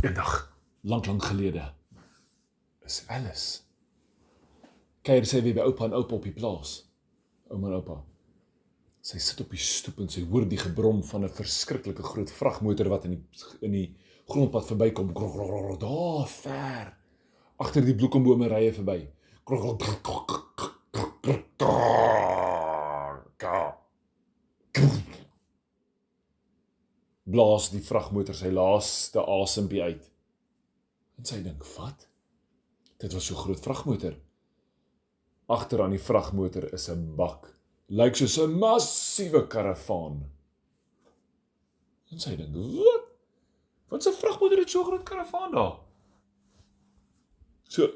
Eendag, lang gelede, is Alice. Kuier sy weer by oupa en oupa op die plaas. Ouma en oupa. Sy sit op die stoep en sy hoor die gebrom van 'n verskriklike groot vragmotor wat in die grondpad verbykom. Daar ver. Agter die bloekombome rye verby. Blaas die vragmotor sy laaste asempie uit. En sy dink, wat? Dit was so groot vragmotor. Agter aan die vragmotor is 'n bak. Lyk soos 'n massiewe karavaan. En sy dink, wat? Wat 'n vragmotor het so groot karavaan daar? So,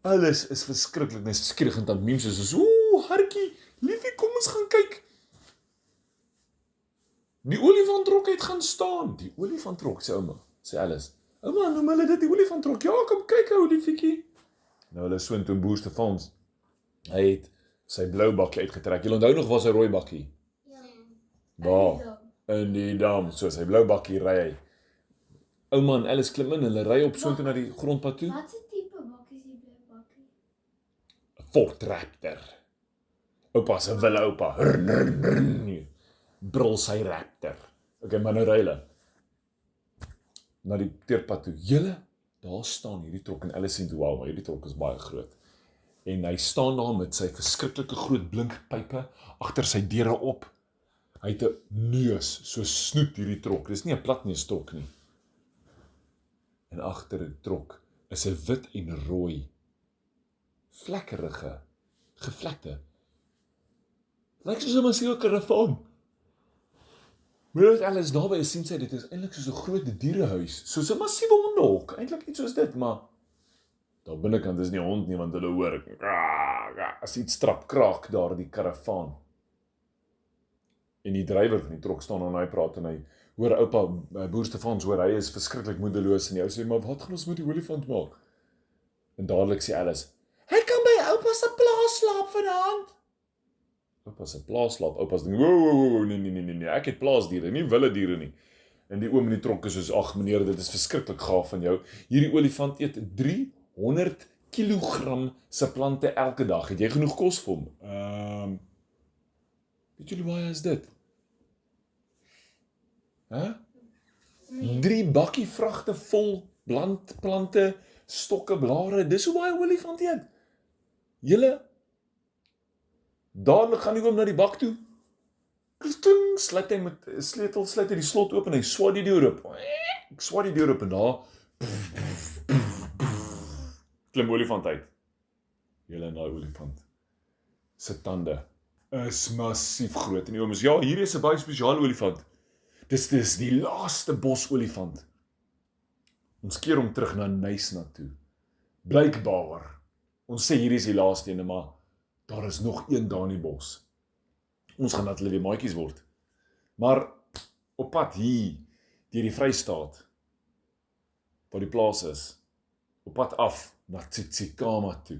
alles is verskriklik nuuskierig en dan mense soos, hartjie, liefie, kom ons gaan kyk. Die olifantrok het gaan staan. Die olifantrok, sê ouma, sê Alice. Ouma, noem hulle dit die olifantrok? Ja, kom kyk, ou liefietjie. Nou hulle so toe Boer Stefans. Hy het sy blou bakkie uitgetrek. Jy onthou nog was 'n rooi bakkie? Ja. Waar? In die dam, so sy blou bakkie ry hy. Ouma en Alice klim in, hulle ry op so toe na die grondpad toe. Wat 'n tipe bakkie is die blou bakkie? 'n Ford Raptor. Oupa se wille oupa. Brul sy Raptor. Okay, maar nou ry hulle na die teerpad toe. Julle, daar staan hierdie trok en Alice sien toe, wow, hierdie trok is baie groot. En hy staan daar met sy verskriklike groot blinkpype agter sy deure op. Hy het 'n neus, so snoet hierdie trok. Dis nie 'n platneustrok nie. En agter die trok is 'n wit en rooi, vlekkerige, gevlekte. Lyk soos 'n massiewe karavaan. Maar as Alice daarby is, sien sy dit is eintlik soos 'n groot dierehuis, soos 'n massiewe hondehok, eintlik iets soos dit, maar daar binnekant is nie hond nie, want hulle hoor as iets trap kraak daar die karavaan. En die drywer van die trok staan en hy praat en hy hoor oupa Boer Stefans hoor hy is verskriklik moedeloos en hy sê maar wat gaan ons met die olifant maak? En dadelik sê Alice, hy kan by oupa se plaas slaap vanaand. Oupa se plaas slaap, oupa se ding, wow, nee, ek het plaasdiere, nie wilde diere nie. En die oom in die trok is soos, ag meneer, dit is verskriklik gaaf van jou. Hierdie olifant eet 300 kilogram se plante elke dag. Het jy genoeg kos vir hom? Weet julle baie is dit? Huh? 3 bakkie vragte vol plante, stokke, blare, dis hoe baie olifant eet. Julle, dadelik gaan die oom na die bak toe. Kling, sluit hy met 'n sleutel, sluit hy die slot oop en hy swat die deur oop. Ek swat die deur oop en daar klim olifant uit. Julle en daai olifant se tande is massief groot. En die oom is, ja, hier is 'n baie spesiale olifant. Dis die laaste bosolifant. Ons keer hom terug na Nysna toe. Blykbaar. Ons sê hier is die laaste ene, maar daar is nog een daar in die bos. Ons gaan dat hulle weer maatjies word. Maar op pad hier, deur die Vrystaat, waar die plaas is, op pad af na Tsitsikamma toe.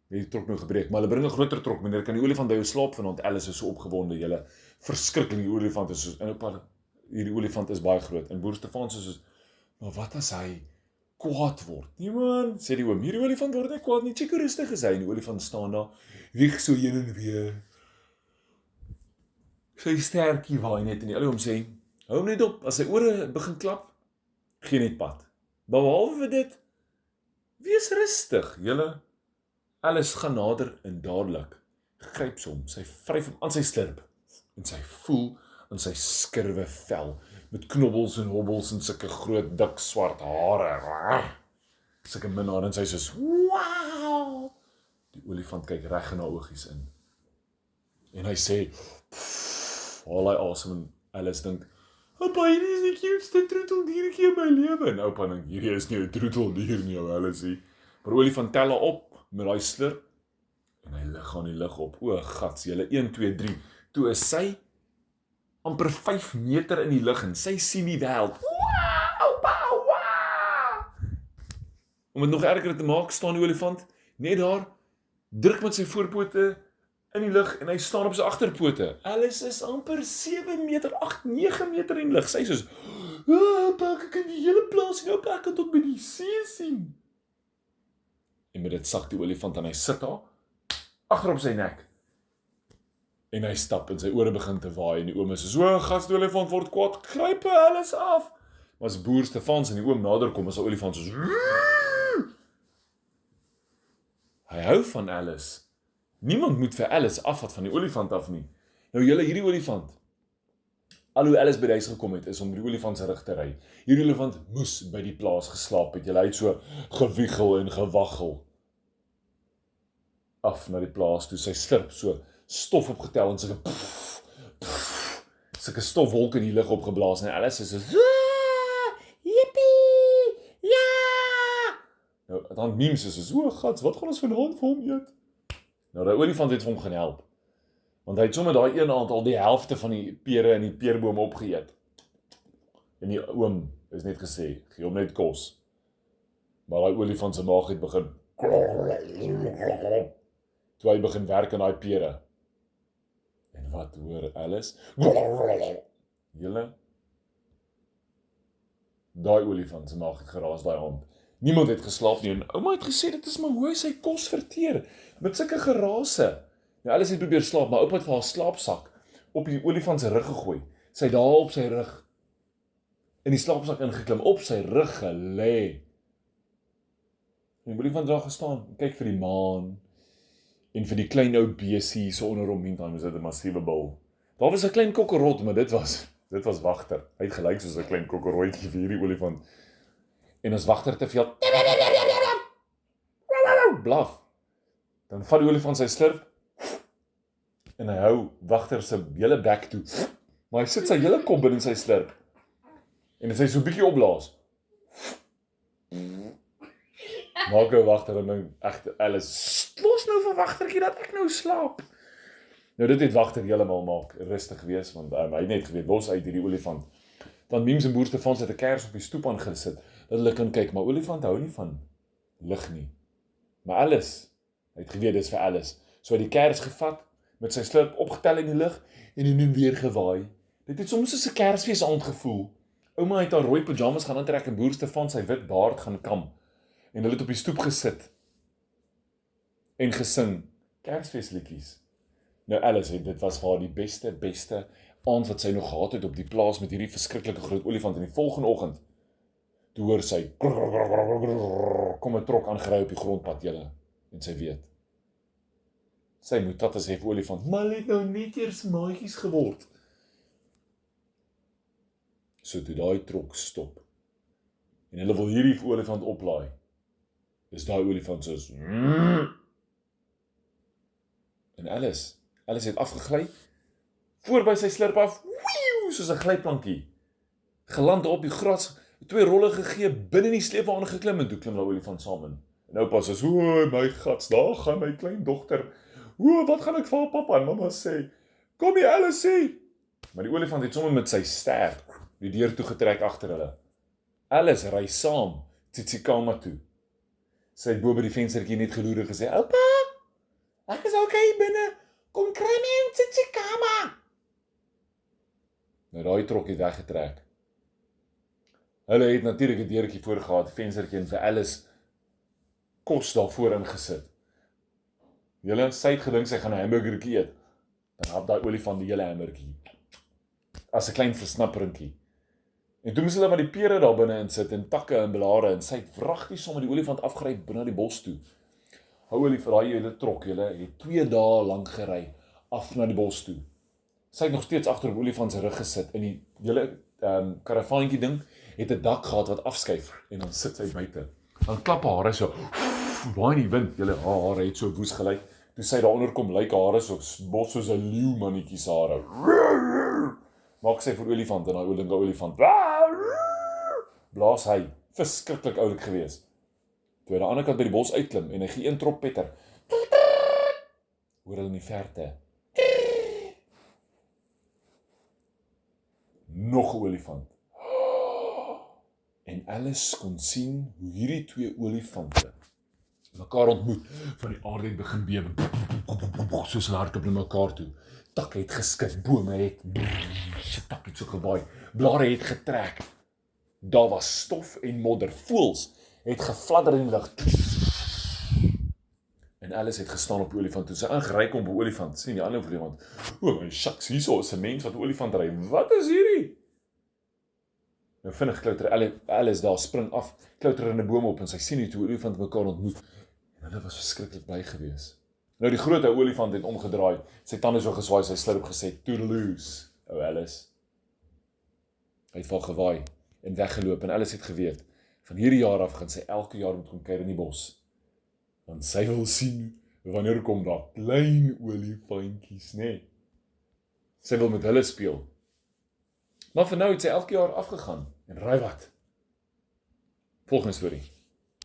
Die trok nou gebreek, maar hulle bring 'n groter trok, meneer, kan die olifant by jou slaap vanaand? Alice is so opgewonde, julle verskriklik, die olifant is soos, en oupa, hierdie olifant is baie groot, en Boer Stefans is soos, maar wat as hy kwaad word? Nee man, sê die oom, hierdie olifant word nie kwaad nie, check hoe rustig is hy, en die olifant staan daar, wieg so heen en weer, sy sterkie waai net, en die oom sê, hou hom net op, as sy ore begin klap, gee net pad, behalwe dit, wees rustig, julle. Alice gaan nader en dadelik gryp sy hom, sy vryf hom aan sy slurp en sy voel in sy skurwe vel met knobbels en hobbels en sulke groot dik swart hare. Sulke minhare en sy sê, wow! Die olifant kyk reg in haar oogies in. En hy sê, haal hy asem en Alice dink, oupa, hierdie is die cuteste troeteldiertjie in my lewe. En oupa dink, hierdie is nie 'n troeteldier nie, ou Alice. Maar olifant tel haar op met daai slurp en hy lig aan die lug op. O, gats, julle 1 2 3. Toe is sy amper 5 meter in die lug en sy sien die wêreld. Om dit nog erger te maak, staan die olifant net daar, druk met sy voorpote in die lug en hy staan op sy agterpote. Alice is amper 7 meter, 8, 9 meter in die lug. Sy sê, oupa, ek kan die hele plaas sien, oupa, ek kan tot by die see sien. En met dit sak die olifant en hy sit daar, agter op sy nek. En hy stap en sy ore begin te waai en die oom is so, gas die olifant word kwaad, gryp alles af. Maar as boer Stefans en die oom nader kom, is die olifant soos hy hou van Alice. Niemand moet vir Alice afvat van die olifant af nie. Nou julle, hierdie olifant, al hoe Alice by die huis gekom het, is om die olifant se rug te ry. Hierdie olifant moes by die plaas geslaap het. Julle, hy het so gewiegel en gewaggel af na die plaas toe. Sy slurp so stof opgetel en sulke stofwolke in die lug opgeblaas en Alice is so jippie, ja! Nou, dan memes is so, gats, wat gaan ons vanaand vir hom eet? Nou, die olifant het vir hom gaan help. Want hy het sommer daai een aand al die helfte van die pere in die peerboom opgeëet. En die oom is net gesê, gee hom net kos. Maar die olifant se maag het begin toe hy begin werk aan daai pere. En wat hoor Alice? Julle, daai olifant se maag het geraas daai aand. Niemand het geslaap nie en ouma het gesê dit is maar hoe hy sy kos verteer met sulke gerase. Nou Alice het probeer slaap, maar oupa het vir haar slaapsak op die olifant se rug gegooi. Sy het daar op sy rug in die slaapsak ingeklim, op sy rug gelê. En die olifant daar gestaan, kyk vir die maan en vir die klein ou besie so onder hom, meantime is dit 'n massiewe bil. Daar was 'n klein kokkerot, maar dit was Wagter. Hy het gelyk soos 'n klein kokkerotjie vir hierdie olifant. En as Wagter te veel blaf, dan vat die olifant sy slurp en hy hou Wagter se hele bek toe. Maar hy sit sy hele kop binne sy slurp. En as hy so bietjie opblaas, maak hy Wagter en dink, egte Alice, los nou vir Wagtertjie dat ek nou slaap. Nou dit het Wagter heeltemal maak rustig wees, want hy het net geweet, los uit hierdie olifant. Dan Meems en boer Stefans het 'n kers op die stoep aangesit, dat hulle kan kyk, maar olifant hou nie van lig nie. Maar Alice, hy het geweet, dis vir Alice. So hy het die kers gevat, met sy slurp opgetel in die lug, en hy weer gewaai. Dit het soms soos 'n Kersfees aand gevoel. Ouma het haar rooi pyjamas gaan aantrek en boer Stefans sy wit baard gaan kam. En hulle het op die stoep gesit en gesing Kersfeesliedjies. Nou Alice, dit was vir haar die beste aand wat sy nog gehad het op die plaas met hierdie verskriklike groot olifant. En die volgende oggend, toe hoor sy kom 'n trok aangery op die grondpad julle, en sy weet. Sy moet dat as hy vir olifant, maar hy het nou net eers maatjies geword. So toe daai trok stop, en hulle wil hierdie olifant oplaai, is daai olifant soos en Alice het afgegly, voor by sy slurp af, soos 'n glyplankie, geland op die gras, 2 rolle gegee, binne in die sleepwa aangeklim, en toe klim die olifant saam in. En oupa sê, my gats, daar gaan my klein dogter, wat gaan ek vir haar pappa en mamma sê? Kom hier Alice sê. Maar die olifant het sommer met sy stert die deur toegetrek agter hulle. Alice ry saam Tsitsikamma toe. Sy het bo by die venstertjie net geloer en gesê, oupa, ek is okay binne, kom kry my in Tsitsikamma. Nou daai trok het weggetrek. Hulle het natuurlik 'n deurtjie voor gehad, venstertjie, en vir Alice kos daarvoor ingesit. Julle, sy het gedink sy gaan 'n hamburgertjie eet. Dan hap daai olifant die hele hamburgertjie. As 'n klein versnapperingkie. En toe moes hulle maar die pere daar binne insit en takke en blare en sy het wragtig sommer die olifant afgery binne die bos toe. Hou olifant, daai hele trok, julle, het 2 dae lank gery af na die bos toe. Sy het nog steeds agter op olifant se rug gesit in die hele karavaantjie ding het 'n dak gehad wat afskuif en dan sit sy buite. Dan klap haar hare so, waai in die wind, julle hare het so woes gelyk. Toe sy daaronder kom, lyk haar hare so bos soos 'n leeu mannetjie se hare. Maak sy vir olifant en daai olifant. Blaas hy, verskriklik oulik gewees. Toe hy aan die ander kant by die bos uitklim en hy gee een trop petter. Hoor hulle in die verte. Nog 'n olifant. En Alice kon sien hoe hierdie 2 olifante mekaar ontmoet, van die aarde het begin bewe, soos hulle hardloop na mekaar toe. Takke het geskit, bome het, takke het so gewaai, blare het getrek. Daar was stof en modder. Voëls het gefladder in die lug. En Alice het gestaan op die olifant. Toe sy aangery kom by olifant, sien die ander olifant, o my shucks, hierso is 'n mens wat olifant ry. Wat is hierdie? Nou vinnig klouter Alice daar, spring af, klouter in 'n boom op en sy sien die twee olifante mekaar ontmoet. En hulle was verskriklik bly gewees. Nou die groot ou olifant het omgedraai, sy tande so geswaai, sy slurp gesê, toodaloos, ou Alice. Hy het vir gewaai en weggeloop en Alice het geweet, van hierdie jaar af gaan sy elke jaar moet kom kuier in die bos. Want sy wil sien, wanneer kom daar klein olifantjies, nee. Sy wil met hulle speel. Maar vir nou het sy elke jaar afgegaan, en raai wat? Volgende storie.